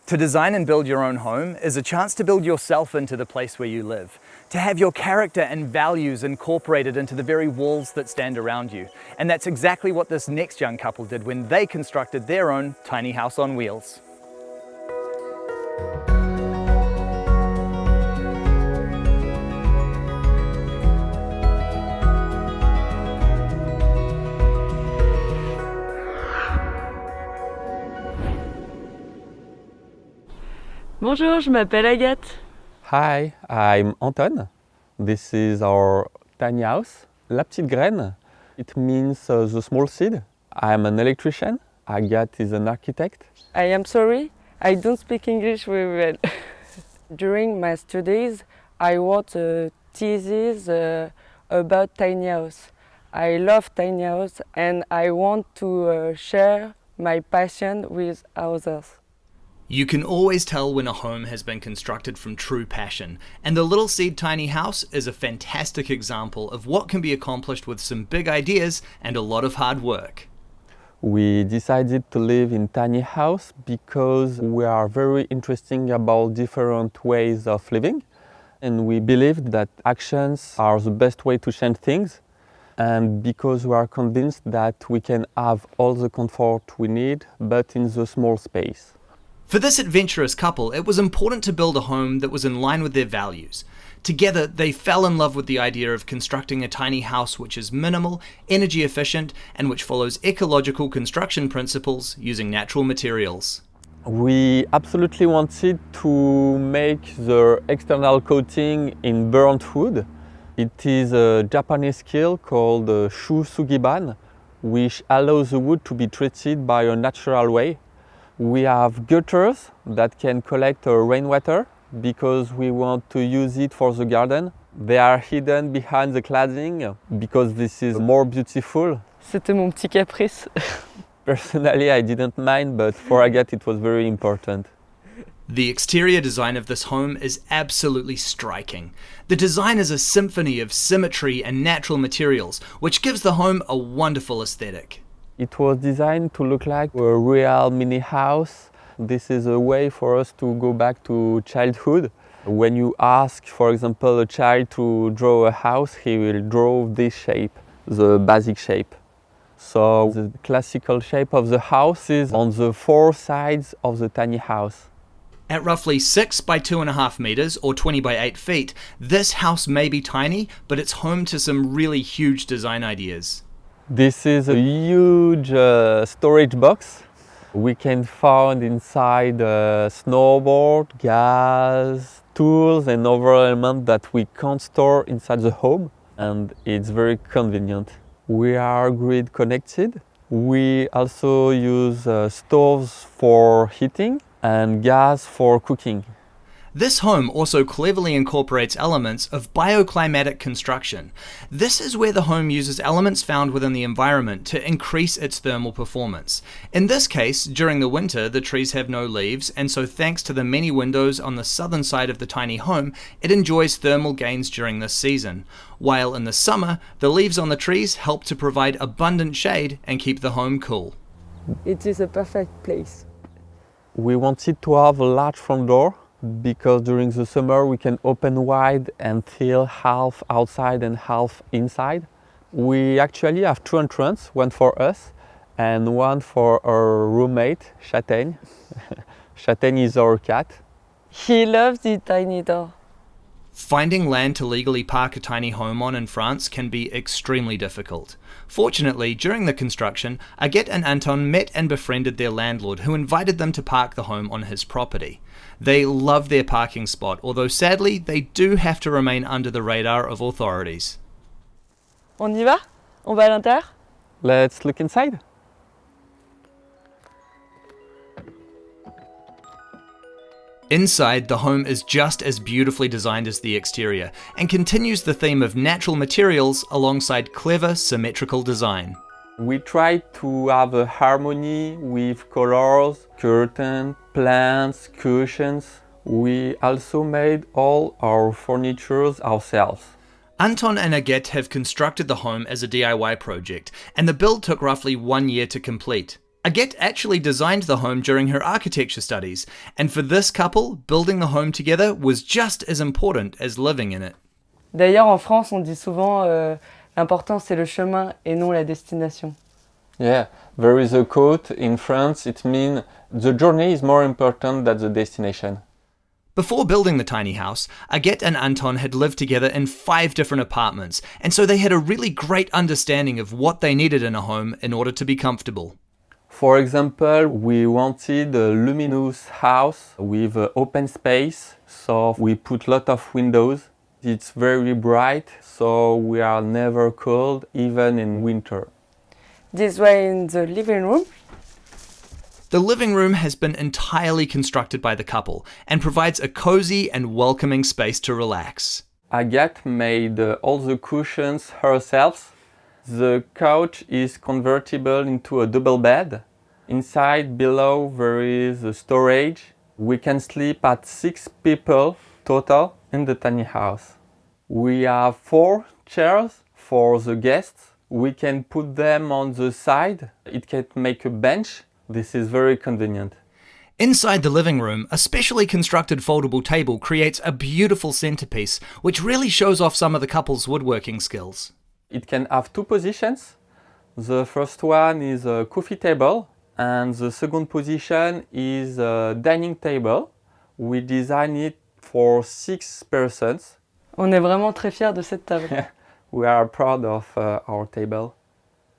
To design and build your own home is a chance to build yourself into the place where you live, to have your character and values incorporated into the very walls that stand around you. And that's exactly what this next young couple did when they constructed their own tiny house on wheels. Bonjour, je m'appelle Agathe. Hi, I'm Anton. This is our tiny house, La Petite Graine. It means the small seed. I'm an electrician. Agathe is an architect. I am sorry, I don't speak English very well. During my studies, I wrote a thesis about tiny house. I love tiny house and I want to share my passion with others. You can always tell when a home has been constructed from true passion, and the Little Seed Tiny House is a fantastic example of what can be accomplished with some big ideas and a lot of hard work. We decided to live in tiny house because we are very interested about different ways of living, and we believed that actions are the best way to change things, and because we are convinced that we can have all the comfort we need, but in the small space. For this adventurous couple, it was important to build a home that was in line with their values. Together, they fell in love with the idea of constructing a tiny house which is minimal, energy efficient, and which follows ecological construction principles using natural materials. We absolutely wanted to make the external coating in burnt wood. It is a Japanese skill called shusugiban, which allows the wood to be treated by a natural way. We have gutters that can collect rainwater because we want to use it for the garden. They are hidden behind the cladding because this is more beautiful. C'était mon petit caprice. Personally, I didn't mind, but for Agathe it was very important. The exterior design of this home is absolutely striking. The design is a symphony of symmetry and natural materials, which gives the home a wonderful aesthetic. It was designed to look like a real mini house. This is a way for us to go back to childhood. When you ask, for example, a child to draw a house, he will draw this shape, the basic shape. So the classical shape of the house is on the four sides of the tiny house. At roughly 6 by 2.5 meters or 20 by 8 feet, this house may be tiny, but it's home to some really huge design ideas. This is a huge storage box. We can find inside snowboard, gas, tools and other elements that we can't store inside the home, and it's very convenient. We are grid connected. We also use stoves for heating and gas for cooking. This home also cleverly incorporates elements of bioclimatic construction. This is where the home uses elements found within the environment to increase its thermal performance. In this case, during the winter, the trees have no leaves, and so thanks to the many windows on the southern side of the tiny home, it enjoys thermal gains during this season. While in the summer, the leaves on the trees help to provide abundant shade and keep the home cool. It is a perfect place. We wanted to have a large front door because during the summer we can open wide and feel half outside and half inside. We actually have two entrances, one for us and one for our roommate, Châtaigne. Châtaigne is our cat. He loves the tiny door. Finding land to legally park a tiny home on in France can be extremely difficult. Fortunately, during the construction, Agathe and Anton met and befriended their landlord, who invited them to park the home on his property. They love their parking spot, although sadly they do have to remain under the radar of authorities. On y va? On va à l'intérieur? Let's look inside. Inside, the home is just as beautifully designed as the exterior and continues the theme of natural materials alongside clever, symmetrical design. We try to have a harmony with colors, curtains, plants, cushions. We also made all our furniture ourselves. Anton and Agathe have constructed the home as a DIY project, and the build took roughly 1 year to complete. Agathe actually designed the home during her architecture studies, and for this couple, building the home together was just as important as living in it. D'ailleurs, en France, on dit souvent l'important c'est le chemin et non la destination. Yeah, there is a quote in France, it means the journey is more important than the destination. Before building the tiny house, Agathe and Anton had lived together in 5 different apartments, and so they had a really great understanding of what they needed in a home in order to be comfortable. For example, we wanted a luminous house with open space, so we put a lot of windows. It's very bright, so we are never cold, even in winter. This way in the living room. The living room has been entirely constructed by the couple and provides a cozy and welcoming space to relax. Agathe made all the cushions herself. The couch is convertible into a double bed. Inside, below, there is a storage. We can sleep at 6 people total in the tiny house. We have 4 chairs for the guests. We can put them on the side. It can make a bench. This is very convenient. Inside the living room, a specially constructed foldable table creates a beautiful centerpiece, which really shows off some of the couple's woodworking skills. It can have 2 positions. The first one is a coffee table, and the second position is a dining table. We designed it for 6 persons. On est vraiment très fiers de cette table. We are proud of our table.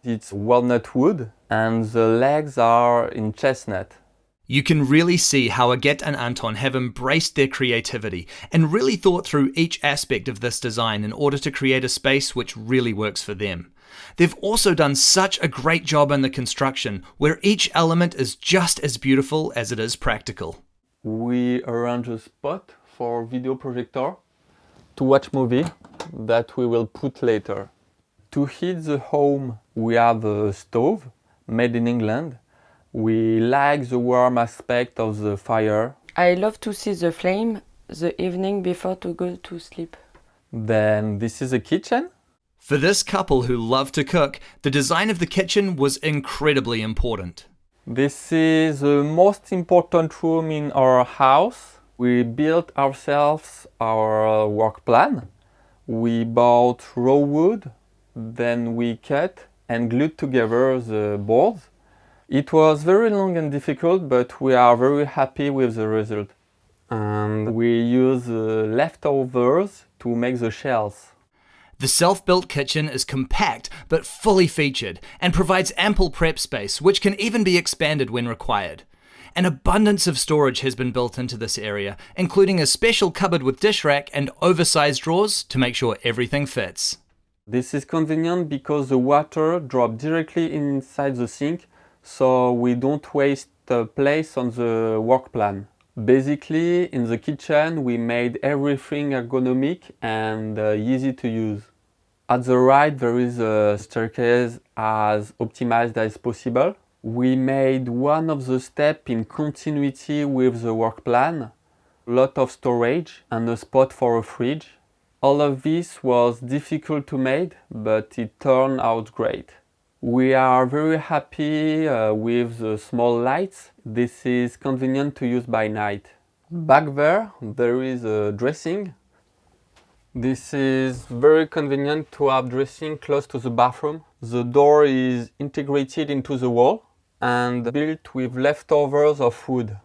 It's walnut wood, and the legs are in chestnut. You can really see how Agathe and Anton have embraced their creativity and really thought through each aspect of this design in order to create a space which really works for them. They've also done such a great job in the construction, where each element is just as beautiful as it is practical. We arrange a spot for video projector to watch movie that we will put later. To heat the home, we have a stove made in England. We like the warm aspect of the fire. I love to see the flame the evening before to go to sleep. Then this is a kitchen. For this couple who love to cook, the design of the kitchen was incredibly important. This is the most important room in our house. We built ourselves our work plan. We bought raw wood, then we cut and glued together the boards. It was very long and difficult, but we are very happy with the result. And we use leftovers to make the shells. The self-built kitchen is compact but fully featured and provides ample prep space, which can even be expanded when required. An abundance of storage has been built into this area, including a special cupboard with dish rack and oversized drawers to make sure everything fits. This is convenient because the water drops directly inside the sink, so we don't waste place on the work plan. Basically, in the kitchen, we made everything ergonomic and easy to use. At the right, there is a staircase as optimized as possible. We made one of the steps in continuity with the work plan, a lot of storage and a spot for a fridge. All of this was difficult to make, but it turned out great. We are very happy with the small lights. This is convenient to use by night. Back there is a dressing. This is very convenient to have dressing close to the bathroom. The door is integrated into the wall and built with leftovers of wood.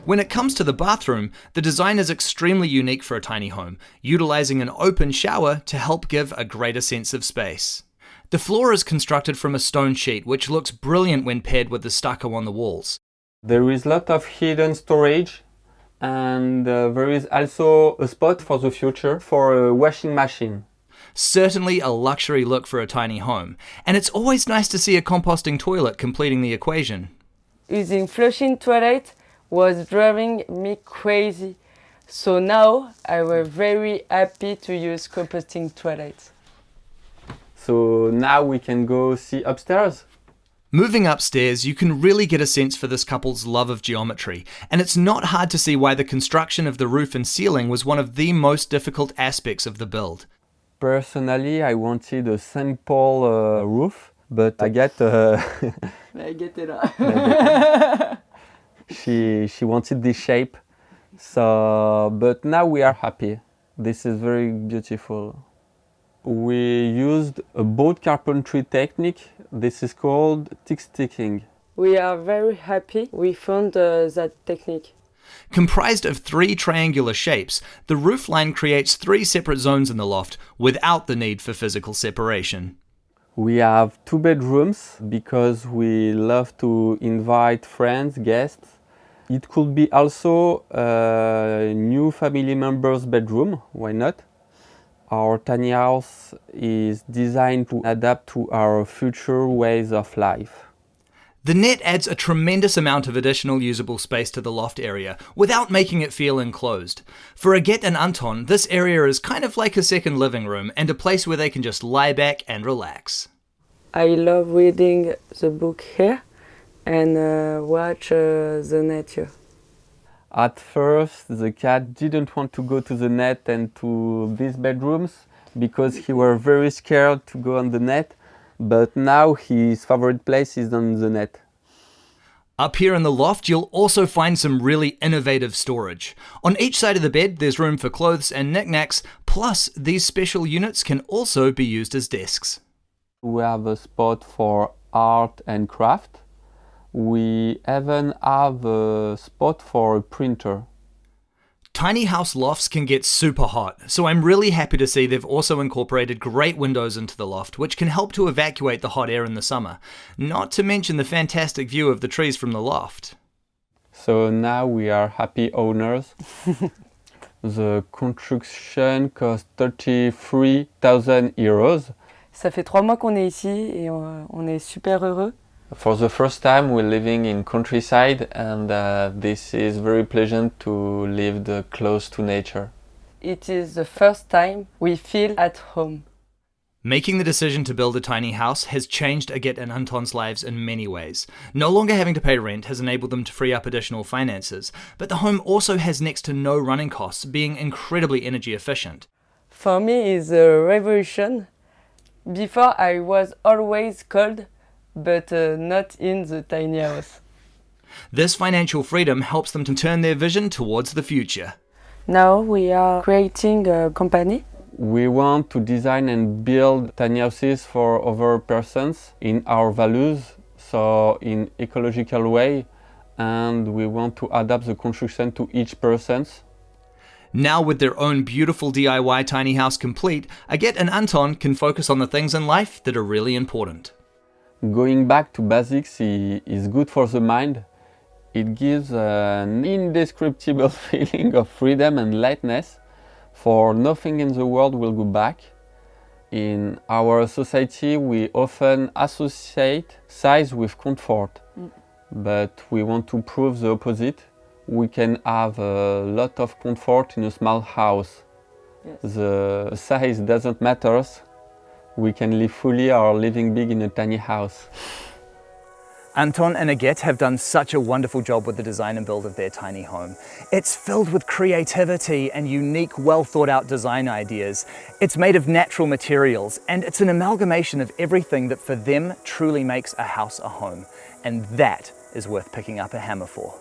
When it comes to the bathroom, the design is extremely unique for a tiny home, utilizing an open shower to help give a greater sense of space. The floor is constructed from a stone sheet, which looks brilliant when paired with the stucco on the walls. There is a lot of hidden storage, and there is also a spot for the future for a washing machine. Certainly a luxury look for a tiny home, and it's always nice to see a composting toilet completing the equation. Using flushing toilet was driving me crazy, so now I was very happy to use composting toilets. So now we can go see upstairs. Moving upstairs, you can really get a sense for this couple's love of geometry, and it's not hard to see why the construction of the roof and ceiling was one of the most difficult aspects of the build. Personally, I wanted a simple roof, But Agathe, Agathe est là. she wanted this shape. So, but now we are happy. This is very beautiful. We used a boat carpentry technique. This is called tick sticking. We are very happy we found that technique. Comprised of 3 triangular shapes, the roofline creates 3 separate zones in the loft without the need for physical separation. We have 2 bedrooms because we love to invite friends, guests. It could be also a new family member's bedroom, why not? Our tiny house is designed to adapt to our future ways of life. The net adds a tremendous amount of additional usable space to the loft area without making it feel enclosed. For Agathe and Anton, this area is kind of like a second living room and a place where they can just lie back and relax. I love reading the book here and watch the nature. At first, the cat didn't want to go to the net and to these bedrooms because he were very scared to go on the net. But now his favorite place is on the net. Up here in the loft, you'll also find some really innovative storage. On each side of the bed, there's room for clothes and knickknacks, plus these special units can also be used as desks. We have a spot for art and craft. We even have a spot for a printer. Tiny house lofts can get super hot, so I'm really happy to see they've also incorporated great windows into the loft, which can help to evacuate the hot air in the summer, not to mention the fantastic view of the trees from the loft. So now we are happy owners. The construction cost 33,000 euros. Ça fait 3 mois qu'on est ici et on est super heureux. For the first time we're living in countryside and this is very pleasant to live close to nature. It is the first time we feel at home. Making the decision to build a tiny house has changed Agathe and Anton's lives in many ways. No longer having to pay rent has enabled them to free up additional finances, but the home also has next to no running costs, being incredibly energy efficient. For me, it's a revolution. Before I was always cold, but not in the tiny house. This financial freedom helps them to turn their vision towards the future. Now we are creating a company. We want to design and build tiny houses for other persons in our values, so in ecological way, and we want to adapt the construction to each person's. Now with their own beautiful DIY tiny house complete, Agathe and Anton can focus on the things in life that are really important. Going back to basics is good for the mind. It gives an indescribable feeling of freedom and lightness, for nothing in the world will go back. In our society, we often associate size with comfort, but we want to prove the opposite. We can have a lot of comfort in a small house. Yes. The size doesn't matter. We can live fully or living big in a tiny house. Anton and Agathe have done such a wonderful job with the design and build of their tiny home. It's filled with creativity and unique, well thought out design ideas. It's made of natural materials and it's an amalgamation of everything that for them truly makes a house a home. And that is worth picking up a hammer for.